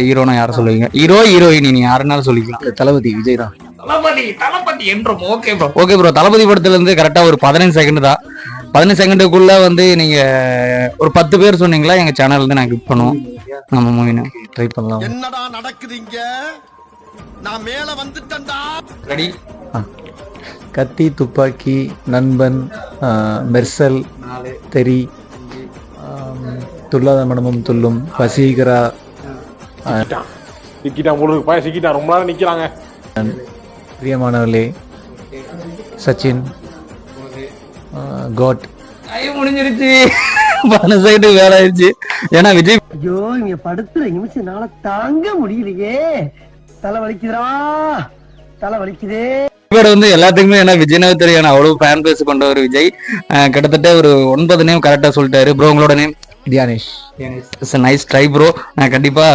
ஹீரோனா யாரை சொல்லுவீங்க? Hero heroine நீ யாருன்னாலும் சொல்லிக்கலாம். தளபதி விஜய் தான். தளபதி என்றும். Okay bro. தளபதி படத்துல இருந்து கரெக்டா ஒரு 15 செகண்ட் தான். 15 செகண்டுக்குள்ள வந்து நீங்க ஒரு 10 பேர் சொன்னீங்களா எங்க சேனல்ல இருந்து நான் கிளிக் பண்ணுவோம். நம்ம மூவின ட்ரை பண்ணலாம். என்னடா நடக்குதுங்க? நான் மேல வந்துட்டேன்டா. ரெடி? கத்தி, துப்பாக்கி, நண்பன், மெர்சல், தெரி, துல்லாத மனமும் துள்ளும், வசீகரா, ரொம்ப நேரம் நிக்கிறாங்க. பிரியமானவர்களே, சச்சின், கோட். முடிஞ்சிருச்சு. 15 செகண்ட் வேலை ஆயிடுச்சு. ஏன்னா விஜய் ஐயோ இங்க படுத்துற நிமிஷம் தாங்க முடியலையே. தலை வலிக்குதா, தலை வலிக்குதே. வந்து எல்லாத்துக்குமே ஏன்னா விஜய்னாவே தெரியும். அவ்வளவு ஃபேன் பேஸ் கொண்ட ஒரு விஜய். கிட்டத்தட்ட ஒரு 9 நேம் கரெக்டா சொல்லிட்டாரு ப்ரோ. உங்களோட name? Dhyanesh. Nice try bro. நான் கண்டிப்பா